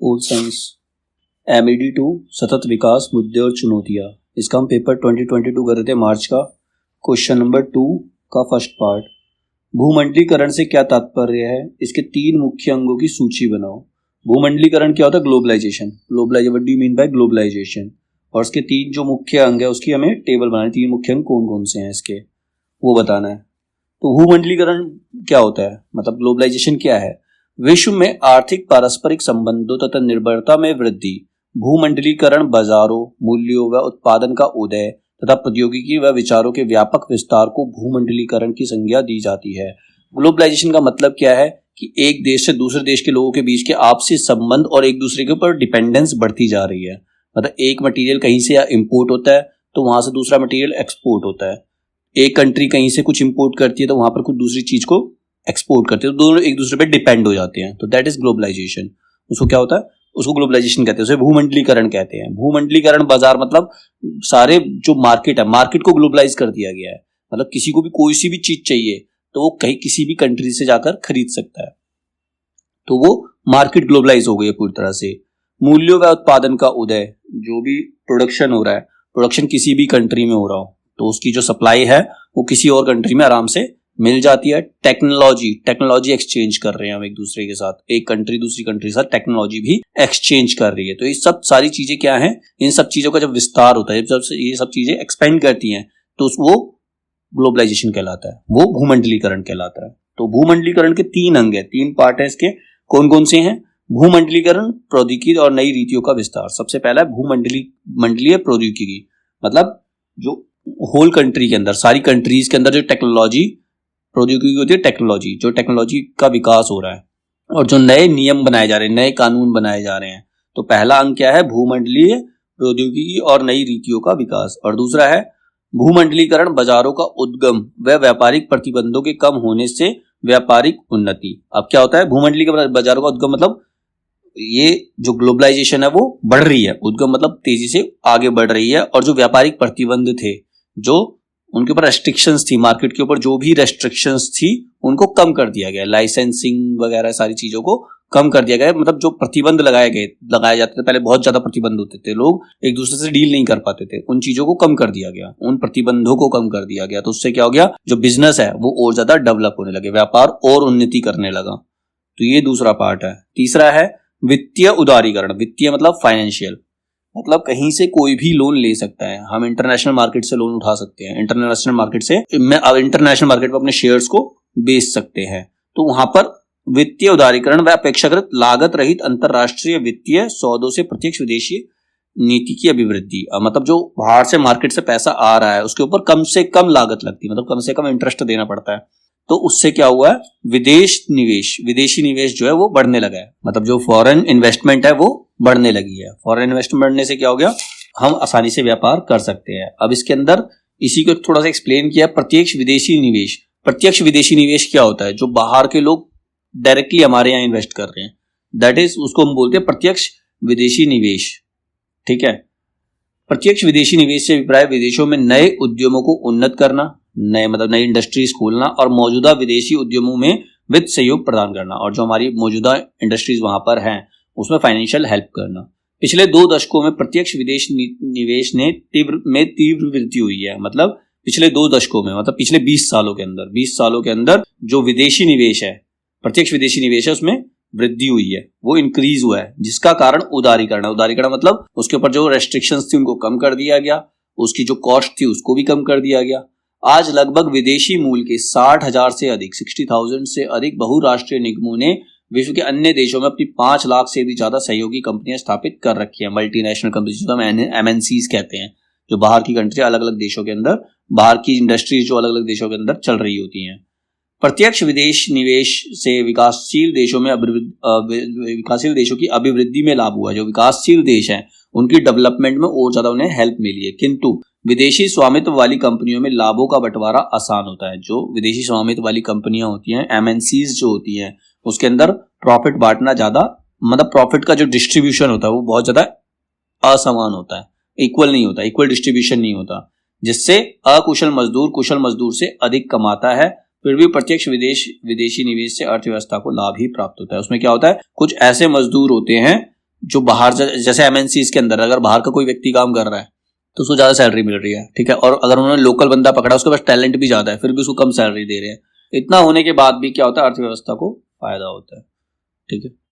Pol science MED2 सतत विकास मुद्दे और चुनौतियाँ। इसका हम पेपर 2022 कर रहे थे मार्च का। क्वेश्चन नंबर 2 का फर्स्ट पार्ट, भूमंडलीकरण से क्या तात्पर्य है, इसके 3 मुख्य अंगों की सूची बनाओ। भूमंडलीकरण क्या होता है? Globalisation. What do you mean by globalisation? और इसके 3 जो मुख्य अंग है उसकी हमें टेबल बनानी। 3 मुख्य अंग कौन कौन से हैं इसके, वो बताना है। तो भूमंडलीकरण क्या होता है, मतलब ग्लोबलाइजेशन क्या है? विश्व में आर्थिक पारस्परिक संबंधों तथा निर्भरता में वृद्धि, भूमंडलीकरण बाजारों, मूल्यों व उत्पादन का उदय तथा प्रौद्योगिकी व विचारों के व्यापक विस्तार को भूमंडलीकरण की संज्ञा दी जाती है। ग्लोबलाइजेशन का मतलब क्या है कि एक देश से दूसरे देश के लोगों के बीच के आपसी संबंध और एक दूसरे के ऊपर डिपेंडेंस बढ़ती जा रही है। मतलब एक मटेरियल कहीं से इंपोर्ट होता है तो वहां से दूसरा मटेरियल एक्सपोर्ट होता है। एक कंट्री कहीं से कुछ इंपोर्ट करती है तो वहां पर कुछ दूसरी चीज को एक्सपोर्ट करते हैं, तो दोनों एक दूसरे पे डिपेंड हो जाते हैं। तो दैट इज ग्लोबलाइजेशन। उसको क्या होता है? उसको ग्लोबलाइजेशन कहते हैं, उसे भूमंडलीकरण कहते हैं। भूमंडलीकरण बाजार मतलब सारे जो मार्केट है, मार्केट को ग्लोबलाइज कर दिया गया है। मतलब किसी को भी कोई सी भी चीज चाहिए तो वो कहीं किसी भी कंट्री से जाकर खरीद सकता है, तो वो मार्केट ग्लोबलाइज हो गई है पूरी तरह से। मूल्यों व उत्पादन का उदय, जो भी प्रोडक्शन हो रहा है, प्रोडक्शन किसी भी कंट्री में हो रहा हो तो उसकी जो सप्लाई है वो किसी और कंट्री में आराम से मिल जाती है। टेक्नोलॉजी एक्सचेंज कर रहे हैं हम एक दूसरे के साथ, एक कंट्री दूसरी कंट्री के साथ टेक्नोलॉजी भी एक्सचेंज कर रही है। तो ये सब सारी चीजें क्या हैं? इन सब चीजों का जब विस्तार होता है, जब ये सब चीजें एक्सपेंड करती हैं तो वो ग्लोबलाइजेशन कहलाता है, वो भूमंडलीकरण कहलाता है। तो भूमंडलीकरण के 3 अंग है, 3 पार्ट है इसके। कौन कौन से हैं? भूमंडलीकरण, प्रौद्योगिकी और नई रीतियों का विस्तार। सबसे पहला है मंडलीय प्रौद्योगिकी, मतलब जो होल कंट्री के अंदर, सारी कंट्रीज के अंदर जो टेक्नोलॉजी, प्रौद्योगिकी होती है टेक्नोलॉजी, जो टेक्नोलॉजी का विकास हो रहा है और जो नए नियम बनाए जा रहे हैं, नए कानून बनाए जा रहे हैं। तो पहला अंग क्या है? भूमंडलीय प्रौद्योगिकी और नई रीतियों का विकास। और दूसरा है भूमंडलीकरण बाजारों का उद्गम व व्यापारिक प्रतिबंधों के कम होने से व्यापारिक उन्नति। अब क्या होता है? भूमंडलीकरण बाजारों का उद्गम मतलब ये जो ग्लोबलाइजेशन है वो बढ़ रही है, उद्गम मतलब तेजी से आगे बढ़ रही है। और जो व्यापारिक प्रतिबंध थे, जो उनके ऊपर रेस्ट्रिक्शंस थी, मार्केट के ऊपर जो भी रेस्ट्रिक्शंस थी उनको कम कर दिया गया। लाइसेंसिंग वगैरह सारी चीजों को कम कर दिया गया। मतलब जो प्रतिबंध लगाए जाते थे, पहले बहुत ज्यादा प्रतिबंध होते थे, लोग एक दूसरे से डील नहीं कर पाते थे, उन चीजों को कम कर दिया गया, उन प्रतिबंधों को कम कर दिया गया। तो उससे क्या हो गया? जो बिजनेस है वो और ज्यादा डेवलप होने लगे, व्यापार और उन्नति करने लगा। तो ये दूसरा पार्ट है। तीसरा है वित्तीय उदारीकरण। वित्तीय मतलब फाइनेंशियल, मतलब कहीं से कोई भी लोन ले सकता है। हम इंटरनेशनल मार्केट से लोन उठा सकते हैं, इंटरनेशनल मार्केट पर अपने शेयर्स को बेच सकते हैं। तो वहां पर वित्तीय उदारीकरण व अपेक्षाकृत लागत रहित अंतरराष्ट्रीय वित्तीय सौदों से प्रत्यक्ष विदेशी नीति की अभिवृद्धि। मतलब जो बाहर से मार्केट से पैसा आ रहा है उसके ऊपर कम से कम लागत लगती है, मतलब कम से कम इंटरेस्ट देना पड़ता है। तो उससे क्या हुआ है? विदेशी निवेश जो है वो बढ़ने लगा है, मतलब जो फॉरेन इन्वेस्टमेंट है वो बढ़ने लगी है। फॉरेन इन्वेस्टमेंट बढ़ने से क्या हो गया? हम आसानी से व्यापार कर सकते हैं। अब इसके अंदर इसी को थोड़ा सा एक्सप्लेन किया। प्रत्यक्ष विदेशी निवेश। प्रत्यक्ष विदेशी निवेश क्या होता है? जो बाहर के लोग डायरेक्टली हमारे यहाँ इन्वेस्ट कर रहे हैं, दैट इज, उसको हम बोलते हैं प्रत्यक्ष विदेशी निवेश। ठीक है। प्रत्यक्ष विदेशी निवेश से अभिप्राय विदेशों में नए उद्यमों को उन्नत करना, नई इंडस्ट्रीज खोलना और मौजूदा विदेशी उद्यमों में वित्त सहयोग प्रदान करना, और जो हमारी मौजूदा इंडस्ट्रीज वहां पर हैं उसमें फाइनेंशियल हेल्प करना। पिछले 2 दशकों में प्रत्यक्ष विदेश निवेश ने तीव्र वृद्धि हुई है। मतलब पिछले 2 दशकों में, मतलब पिछले 20 सालों के अंदर जो विदेशी निवेश है, प्रत्यक्ष विदेशी निवेश है, उसमें वृद्धि हुई है, वो इंक्रीज हुआ है। जिसका कारण उदारीकरण मतलब उसके ऊपर जो रेस्ट्रिक्शंस थी उनको कम कर दिया गया, उसकी जो कॉस्ट थी उसको भी कम कर दिया गया। आज लगभग विदेशी मूल के 60,000 से अधिक 60,000 से अधिक बहुराष्ट्रीय निगमों ने विश्व के अन्य देशों में अपनी 5 लाख से भी ज्यादा सहयोगी कंपनियां स्थापित कर रखी है। मल्टीनेशनल कंपनी जो हम MNCs कहते हैं, जो बाहर की कंट्री अलग अलग देशों के अंदर, बाहर की इंडस्ट्रीज जो अलग अलग देशों के अंदर चल रही होती हैं। प्रत्यक्ष विदेश निवेश से विकासशील देशों की अभिवृद्धि में लाभ हुआ। जो विकासशील देश हैं उनकी डेवलपमेंट में और ज्यादा उन्हें हेल्प मिली है। किंतु विदेशी स्वामित्व वाली कंपनियों में लाभों का बंटवारा आसान होता है। जो विदेशी स्वामित्व वाली कंपनियां होती हैं, MNCs जो होती हैं, उसके अंदर प्रॉफिट बांटना ज्यादा, मतलब प्रॉफिट का जो डिस्ट्रीब्यूशन होता है वो बहुत ज्यादा असमान होता है, इक्वल नहीं होता, इक्वल डिस्ट्रीब्यूशन नहीं होता, जिससे अकुशल मजदूर कुशल मजदूर से अधिक कमाता है। फिर भी प्रत्यक्ष विदेशी निवेश से अर्थव्यवस्था को लाभ ही प्राप्त होता है। उसमें क्या होता है? कुछ ऐसे मजदूर होते हैं जो बाहर जैसे एमएनसीज के अंदर अगर बाहर का कोई व्यक्ति काम कर रहा है तो उसको ज्यादा सैलरी मिल रही है, ठीक है, और अगर उन्होंने लोकल बंदा पकड़ा उसके पास टैलेंट भी ज्यादा है फिर भी उसको कम सैलरी दे रहे हैं। इतना होने के बाद भी क्या होता है, अर्थव्यवस्था को फायदा होता है, ठीक है।